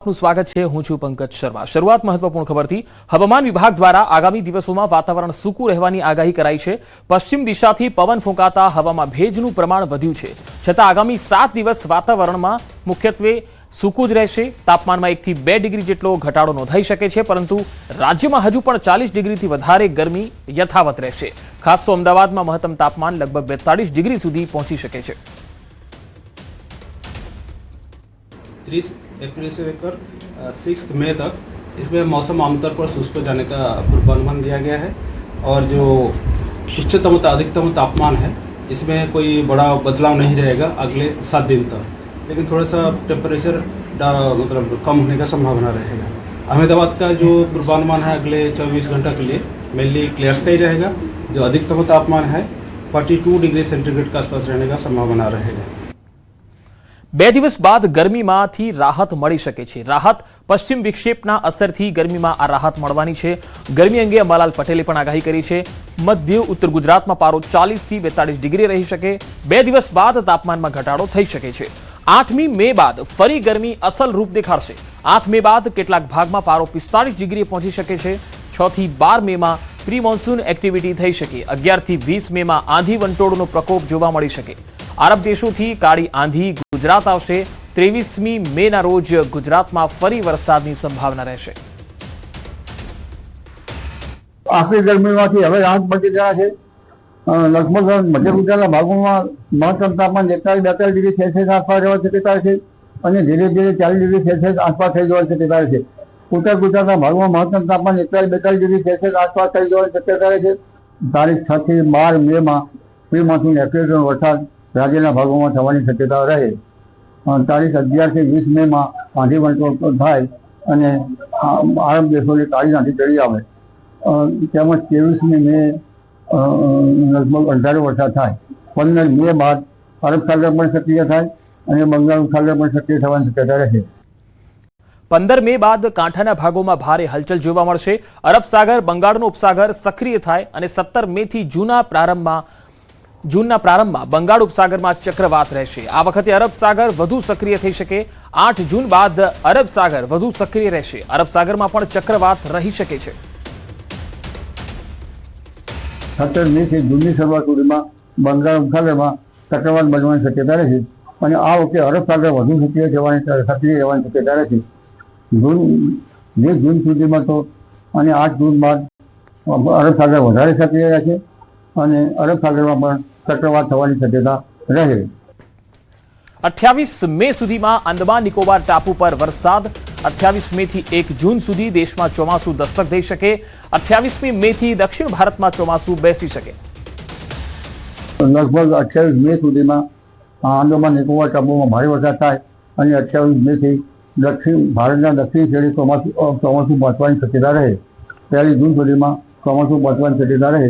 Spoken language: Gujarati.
આપનું સ્વાગત છે। હું છું પંકજ શર્મા। શરૂઆત મહત્વપૂર્ણ ખબરથી। હવામાન વિભાગ દ્વારા આગામી દિવસોમાં વાતાવરણ સૂકું રહેવાની આગાહી કરાઈ છે। પશ્ચિમ દિશાથી પવન ફૂંકાતા હવામાં ભેજનું પ્રમાણ વધ્યું છે, છતાં આગામી 7 દિવસ વાતાવરણમાં મુખ્યત્વે સૂકું જ રહેશે। તાપમાનમાં 1 થી 2 ડિગ્રી જેટલો ઘટાડો નોંધાઈ શકે છે, પરંતુ રાજ્યમાં હજુ પણ 40 ડિગ્રીથી વધારે ગરમી યથાવત રહેશે। ખાસ તો અમદાવાદમાં મહત્તમ તાપમાન લગભગ 42 ડિગ્રી સુધી પહોંચી શકે છે। 30 अप्रैल से लेकर 6 मई तक इसमें मौसम आमतौर पर शुष्क हो जाने का पूर्वानुमान दिया गया है और जो उच्चतम अधिकतम तापमान है इसमें कोई बड़ा बदलाव नहीं रहेगा अगले 7 दिन तक, लेकिन थोड़ा सा टेम्परेचर मतलब कम होने का संभावना रहेगा। अहमदाबाद का जो पूर्वानुमान है अगले 24 घंटा के लिए मेनली क्लियर स्काई रहेगा। जो अधिकतम तापमान है 42 डिग्री सेंटीग्रेड के आसपास रहने का संभावना रहेगा। 2 દિવસ બાદ ગરમીમાંથી રાહત મળી શકે છે। રાહત પશ્ચિમ વિક્ષેપના અસરથી ગરમીમાં આ રાહત મળવાની છે। ગરમી અંગે અંબાલાલ પટેલે પણ આગાહી કરી છે। મધ્ય ઉત્તર ગુજરાતમાં પારો 40 થી 42 ડિગ્રી રહી શકે। 2 દિવસ બાદ તાપમાનમાં ઘટાડો થઈ શકે છે। 8મી મે બાદ ફરી ગરમી અસલ રૂપ દેખાડશે। 8 મે બાદ કેટલાક ભાગમાં પારો 45 ડિગ્રીએ પહોંચી શકે છે। 6 થી 12 મેમાં પ્રી મોન્સૂન એક્ટિવિટી થઈ શકે। 11 થી 20 મેમાં આંધી વંટોળનો પ્રકોપ જોવા મળી શકે। અરબ દેશોથી કાળી આંધી ગુજરાત આવશે। 23મી મેના રોજ ગુજરાતમાં ફરી વરસાદની સંભાવના રહેશે। આખરી ગરમીમાંથી હવે રાહત મળી ગયા છે। લગભગ મધ્ય ગુજરાતના ભાગોમાં મહત્તમ તાપમાન 41-42 ડિગ્રી સેલ્સિયસ આસપાસ રહેવાની શક્યતા છે અને ધીરે ધીરે 40 ડિગ્રી સેલ્સિયસ આસપાસ થઈ જવાની શક્યતા છે। ઉત્તર ગુજરાતના ભાગમાં મહત્તમ તાપમાન 41-42 ડિગ્રી સેલ્સિયસ આસપાસ થઈ જવાની શક્યતા છે। તારીખ 6 થી 12 મેમાં પ્રી મોન્સૂન એક્ટિવિટીનો વરસાદ રાજ્યના ભાગોમાં થવાની શક્યતા રહે। તારીખ 11 થી 20 મેમાં આંધી વંટોળ થાય અને આરબ દેશોની કાળી આંધી ચડી આવે। તેમજ 23મી મે લગભગ અંધારો વરસાદ થાય। 15 મે બાદ અરબ સાગર પણ સક્રિય થાય અને બંગાળ ઉપસાગર પણ સક્રિય થવાની શક્યતા રહે। 15 મે બાદ કાંઠાના ભાગોમાં ભારે હલચલ જોવા મળશે। અરબ સાગર, બંગાળનો ઉપસાગર સક્રિય થાય અને 17 મે થી જૂનના પ્રારંભમાં બંગાળ ઉપસાગરમાં ચક્રવાત રહેશે। આ વખતે અરબ સાગર વધુ સક્રિય થઈ શકે। 8 જૂન બાદ અરબ સાગર વધુ સક્રિય રહેશે। અરબ સાગરમાં પણ ચક્રવાત રહી શકે છે। 17 મે થી જૂનની શરૂઆત સુધીમાં બંગાળ ઉપસાગરમાં ચક્રવાત બનવાની શક્યતા રહેશે અને આ વખતે અરબ સાગર વધુ સક્રિય રહેવાની શક્યતા રહેશે। જૂન સુધીમાં તો અને 8 જૂન બાદ અરબ સાગર વધારે સક્રિય રહેશે અને અરબ સાગરમાં પણ ચક્રવાત થવાની શક્યતા રહે। 28 મે સુધીમાં અંદમાન નિકોબાર ટાપુ પર વરસાદ। 28 મે થી 1 જૂન સુધી દેશમાં ચોમાસું દસ્તક દઈ શકે। 28મી મે થી દક્ષિણ ભારતમાં ચોમાસું બેસી શકે। લગભગ 28 મે સુધીમાં અંદમાન નિકોબાર ટાપુમાં ભારે વરસાદ થાય અને 28 મે થી ભારતના દક્ષિણ છેડે ચોમાસું પહોંચવાની શક્યતા રહે। 1 જૂન સુધીમાં ચોમાસું પહોંચવાની શક્યતા રહે।